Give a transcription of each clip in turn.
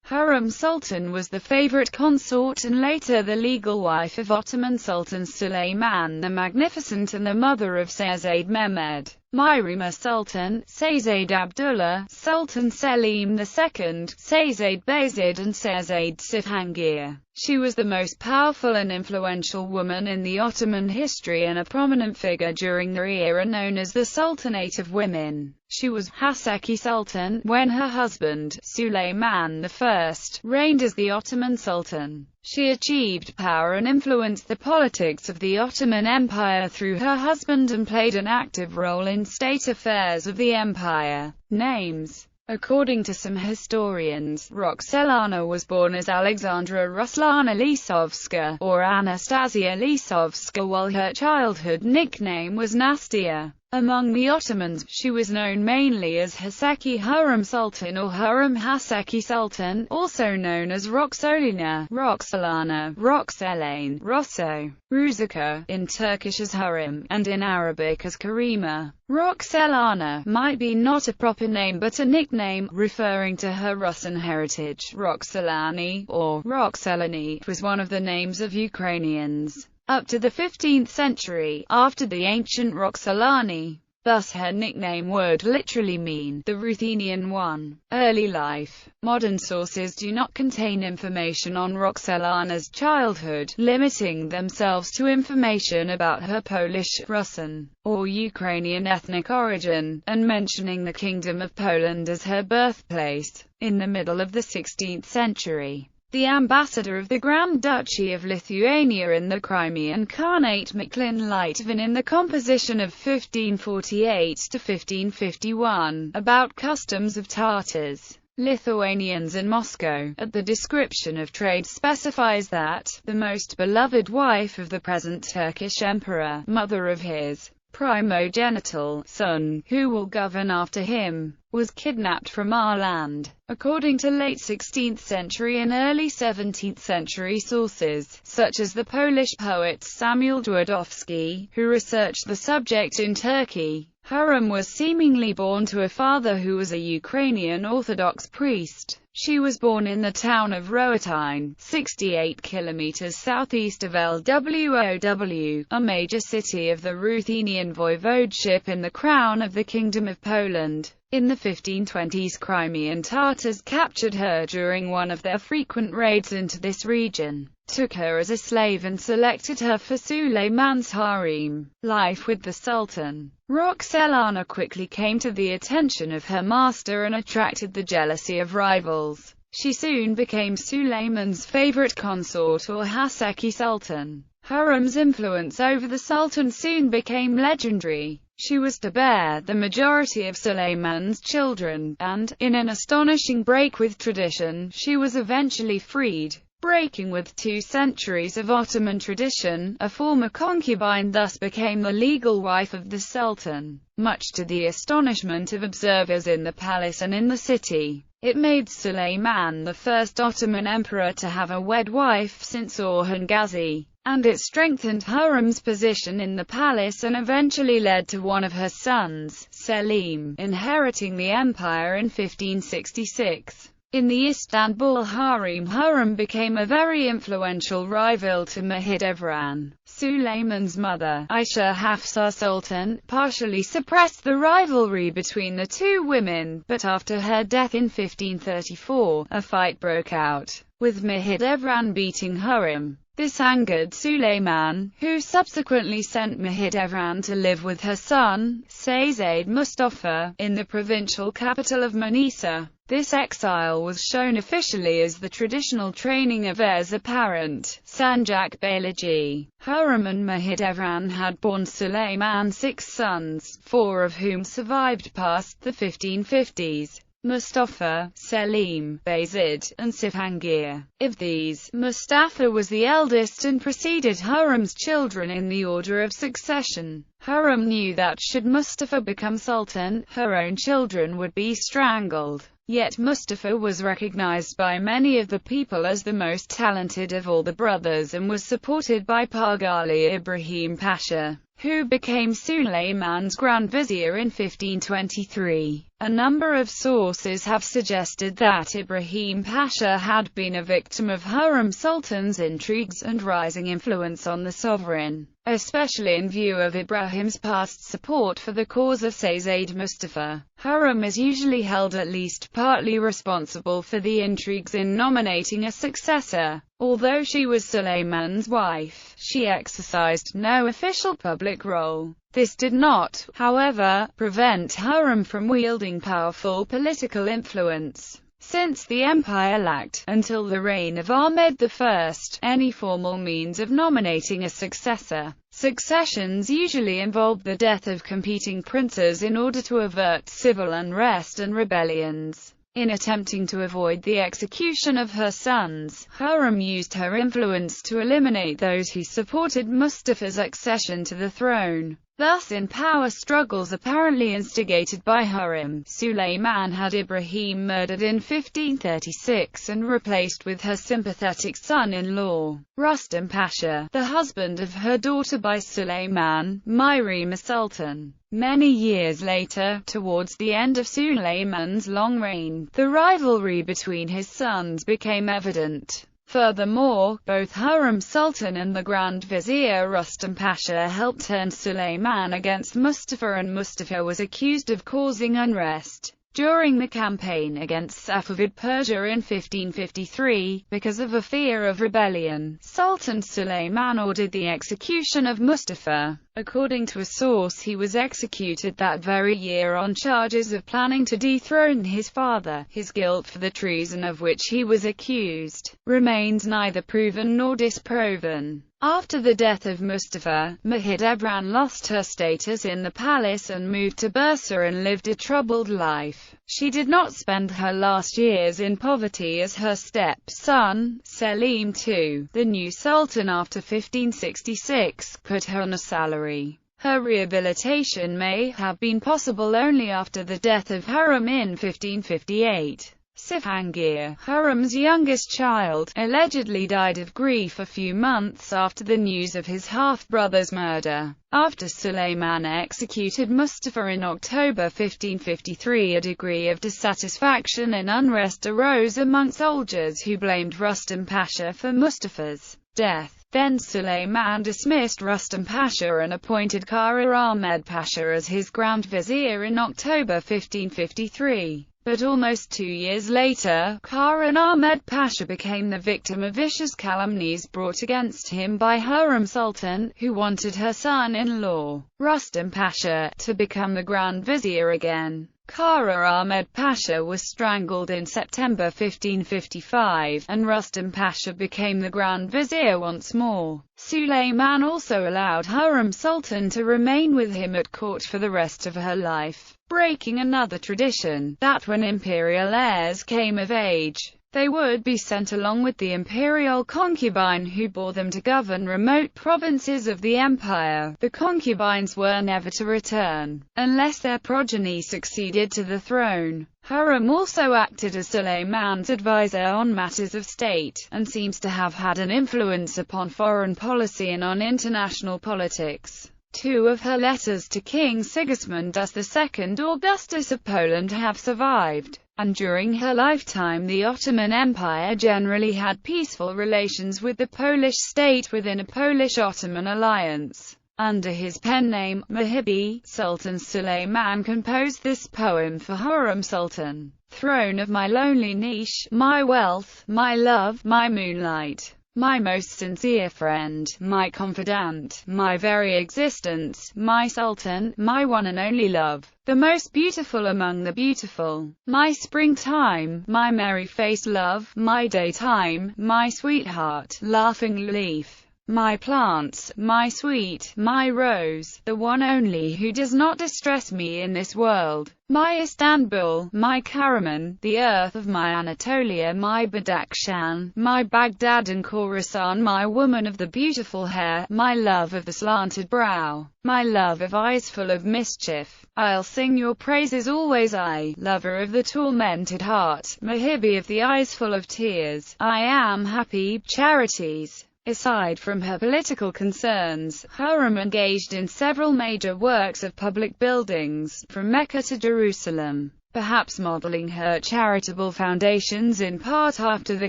Hurrem Sultan was the favorite consort and later the legal wife of Ottoman Sultan Suleiman the Magnificent and the mother of Seyzade Mehmed, Myrima Sultan, Seyzade Abdullah, Sultan Selim II, Seyzade Bayezid and Seyzade Cihangir. She was the most powerful and influential woman in the Ottoman history and a prominent figure during the era known as the Sultanate of Women. She was Haseki Sultan when her husband, Suleiman I, reigned as the Ottoman Sultan. She achieved power and influenced the politics of the Ottoman Empire through her husband and played an active role in state affairs of the empire. Names. According to some historians, Roxelana was born as Alexandra Ruslana Lisovska, or Anastasia Lisovska, while her childhood nickname was Nastia. Among the Ottomans, she was known mainly as Haseki Hurrem Sultan or Hurrem Haseki Sultan, also known as Roxolina, Roxelana, Roxelane, Rosso, Ruzika, in Turkish as Hurrem, and in Arabic as Karima. Roxelana might be not a proper name but a nickname, referring to her Russian heritage. Roxelani, or Roxelani, was one of the names of Ukrainians up to the 15th century, after the ancient Roxolani. Thus her nickname would literally mean, the Ruthenian one. Early life. Modern sources do not contain information on Roxelana's childhood, limiting themselves to information about her Polish, Russian, or Ukrainian ethnic origin, and mentioning the Kingdom of Poland as her birthplace. In the middle of the 16th century, the ambassador of the Grand Duchy of Lithuania in the Crimean Khanate Miklin Litvin in the composition of 1548 to 1551, about customs of Tatars, Lithuanians in Moscow, at the description of trade specifies that, the most beloved wife of the present Turkish emperor, mother of his primogenital son, who will govern after him, was kidnapped from our land. According to late 16th century and early 17th century sources, such as the Polish poet Samuel Twardowski, who researched the subject in Turkey, Hurrem was seemingly born to a father who was a Ukrainian Orthodox priest. She was born in the town of Rohatyn, 68 kilometers southeast of Lwow, a major city of the Ruthenian voivodeship in the Crown of the Kingdom of Poland. In the 1520s, Crimean Tatars captured her during one of their frequent raids into this region, took her as a slave and selected her for Suleiman's harem. Life with the Sultan. Roxelana quickly came to the attention of her master and attracted the jealousy of rivals. She soon became Suleiman's favorite consort or Haseki Sultan. Hurrem's influence over the Sultan soon became legendary. She was to bear the majority of Suleiman's children, and, in an astonishing break with tradition, she was eventually freed. Breaking with 2 centuries of Ottoman tradition, a former concubine thus became the legal wife of the Sultan, much to the astonishment of observers in the palace and in the city. It made Suleiman the first Ottoman emperor to have a wed wife since Orhan Gazi, and it strengthened Hurrem's position in the palace and eventually led to one of her sons, Selim, inheriting the empire in 1566. In the Istanbul harem, Hurrem became a very influential rival to Mahidevran. Suleiman's mother, Aisha Hafsa Sultan, partially suppressed the rivalry between the two women, but after her death in 1534, a fight broke out, with Mahidevran beating Hurrem. This angered Suleiman, who subsequently sent Mahidevran to live with her son, Seyzade Mustafa, in the provincial capital of Manisa. This exile was shown officially as the traditional training of heirs apparent, Sanjak Beylici. Hurrem and Mahidevran had borne Suleiman 6 sons, 4 of whom survived past the 1550s. Mustafa, Selim, Bayezid, and Cihangir. Of these, Mustafa was the eldest and preceded Hurrem's children in the order of succession. Hurrem knew that should Mustafa become sultan, her own children would be strangled. Yet Mustafa was recognized by many of the people as the most talented of all the brothers and was supported by Pargali Ibrahim Pasha. who became Sulayman's Grand Vizier in 1523. A number of sources have suggested that Ibrahim Pasha had been a victim of Hurrem Sultan's intrigues and rising influence on the sovereign, especially in view of Ibrahim's past support for the cause of Sayyid Mustafa. Hurrem is usually held at least partly responsible for the intrigues in nominating a successor. Although she was Sulayman's wife, she exercised no official public role. This did not, however, prevent Hurrem from wielding powerful political influence. Since the empire lacked, until the reign of Ahmed I, any formal means of nominating a successor, successions usually involved the death of competing princes in order to avert civil unrest and rebellions. In attempting to avoid the execution of her sons, Hurrem used her influence to eliminate those who supported Mustafa's accession to the throne. Thus, in power struggles apparently instigated by Hurrem, Sulayman had Ibrahim murdered in 1536 and replaced with her sympathetic son-in-law, Rustam Pasha, the husband of her daughter by Sulayman, Myrima Sultan. Many years later, towards the end of Sulayman's long reign, the rivalry between his sons became evident. Furthermore, both Hurrem Sultan and the Grand Vizier Rustam Pasha helped turn Sulayman against Mustafa, and Mustafa was accused of causing unrest during the campaign against Safavid Persia in 1553. Because of a fear of rebellion, Sultan Sulayman ordered the execution of Mustafa. According to a source, he was executed that very year on charges of planning to dethrone his father. His guilt for the treason of which he was accused remains neither proven nor disproven. After the death of Mustafa, Mahidevran lost her status in the palace and moved to Bursa and lived a troubled life. She did not spend her last years in poverty as her stepson, Selim II, the new sultan after 1566, put her on a salary. Her rehabilitation may have been possible only after the death of Hurrem in 1558. Sifangir, Hurrem's youngest child, allegedly died of grief a few months after the news of his half-brother's murder. After Sulayman executed Mustafa in October 1553, a degree of dissatisfaction and unrest arose among soldiers who blamed Rustam Pasha for Mustafa's death. Then Sulayman dismissed Rustam Pasha and appointed Kara Ahmed Pasha as his Grand Vizier in October 1553. But almost 2 years later, Kara Ahmed Pasha became the victim of vicious calumnies brought against him by Hurrem Sultan, who wanted her son-in-law, Rustam Pasha, to become the Grand Vizier again. Kara Ahmed Pasha was strangled in September 1555, and Rustam Pasha became the Grand Vizier once more. Sulayman also allowed Hurrem Sultan to remain with him at court for the rest of her life, breaking another tradition, that when imperial heirs came of age, they would be sent along with the imperial concubine who bore them to govern remote provinces of the empire. The concubines were never to return, unless their progeny succeeded to the throne. Hurrem also acted as Sulayman's advisor on matters of state, and seems to have had an influence upon foreign policy and on international politics. 2 of her letters to King Sigismund II Augustus of Poland have survived, and during her lifetime the Ottoman Empire generally had peaceful relations with the Polish state within a Polish-Ottoman alliance. Under his pen name, Mahibi, Sultan Sulayman composed this poem for Hurrem Sultan: Throne of my lonely niche, my wealth, my love, my moonlight, my most sincere friend, my confidant, my very existence, my sultan, my one and only love, the most beautiful among the beautiful, my springtime, my merry face love, my daytime, my sweetheart, laughing leaf, my plants, my sweet, my rose, the one only who does not distress me in this world, my Istanbul, my Karaman, the earth of my Anatolia, my Badakhshan, my Baghdad and Khorasan, my woman of the beautiful hair, my love of the slanted brow, my love of eyes full of mischief. I'll sing your praises always, I, lover of the tormented heart, Mahibi of the eyes full of tears. I am happy, charities. Aside from her political concerns, Hurrem engaged in several major works of public buildings, from Mecca to Jerusalem, perhaps modeling her charitable foundations in part after the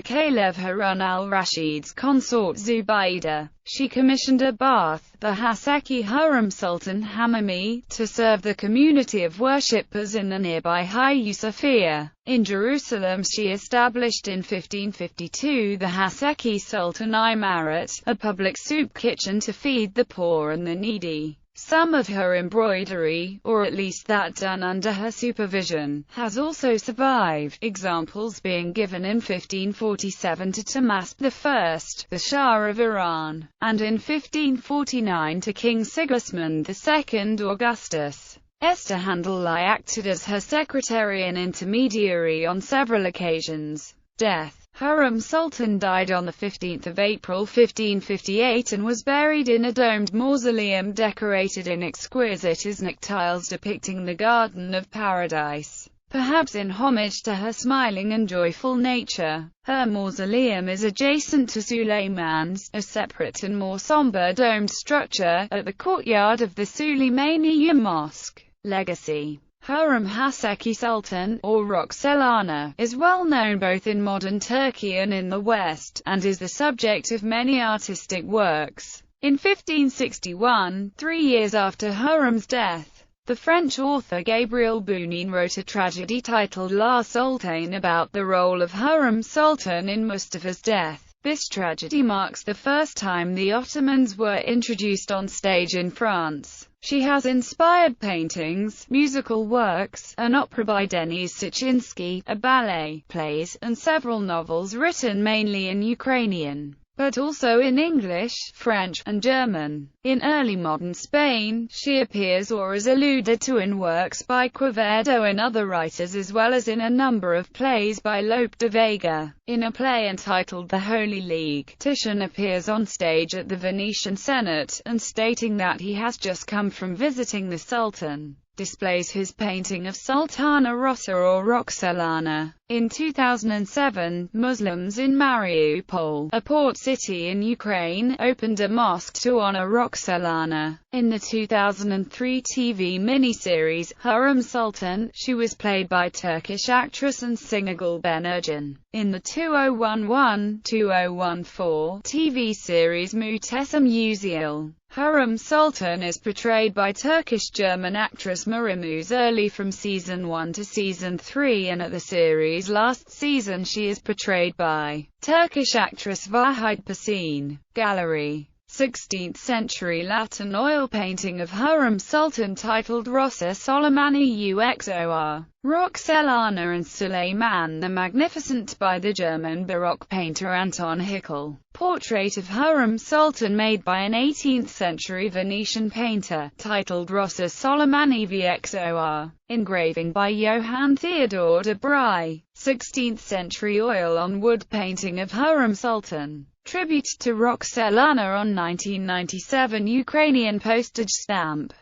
Caliph Harun al-Rashid's consort Zubaydah. She commissioned a bath, the Haseki Hurrem Sultan Hamami, to serve the community of worshippers in the nearby Hagia Sophia. In Jerusalem she established in 1552 the Haseki Sultan Imarat, a public soup kitchen to feed the poor and the needy. Some of her embroidery, or at least that done under her supervision, has also survived, examples being given in 1547 to Tahmasp I, the Shah of Iran, and in 1549 to King Sigismund II. Augustus. Esther Handel-I acted as her secretary and intermediary on several occasions. Death. Hurrem Sultan died on 15 April 1558 and was buried in a domed mausoleum decorated in exquisite ISNI tiles depicting the Garden of Paradise, perhaps in homage to her smiling and joyful nature. Her mausoleum is adjacent to Suleiman's, a separate and more somber domed structure, at the courtyard of the Suleymaniye Mosque. Legacy. Hurrem Haseki Sultan, or Roxelana, is well known both in modern Turkey and in the West, and is the subject of many artistic works. In 1561, 3 years after Hurrem's death, the French author Gabriel Bounin wrote a tragedy titled La Sultane about the role of Hurrem Sultan in Mustafa's death. This tragedy marks the first time the Ottomans were introduced on stage in France. She has inspired paintings, musical works, an opera by Denis Suchinsky, a ballet, plays, and several novels written mainly in Ukrainian, but also in English, French, and German. In early modern Spain, she appears or is alluded to in works by Quevedo and other writers, as well as in a number of plays by Lope de Vega. In a play entitled The Holy League, Titian appears on stage at the Venetian Senate, and stating that he has just come from visiting the Sultan, displays his painting of Sultana Rossa or Roxelana. In 2007, Muslims in Mariupol, a port city in Ukraine, opened a mosque to honor Roxelana. In the 2003 TV miniseries, Hurrem Sultan, she was played by Turkish actress and singer Gülben Ergen. In the 2011-2014 TV series Muhteşem Yüzyıl, Hurrem Sultan is portrayed by Turkish-German actress Meryem Üzerli from Season 1 to Season 3, and at the series' last season she is portrayed by Turkish actress Vahide Persin. Gallery. 16th century Latin oil painting of Hurrem Sultan titled Rossa Solomani Uxor, Roxelana and Suleiman the Magnificent by the German Baroque painter Anton Hickel. Portrait of Hurrem Sultan made by an 18th century Venetian painter, titled Rossa Solomani Vxor. Engraving by Johann Theodor de Bry. 16th century oil on wood painting of Hurrem Sultan. Tribute to Roxelana on 1997 Ukrainian postage stamp.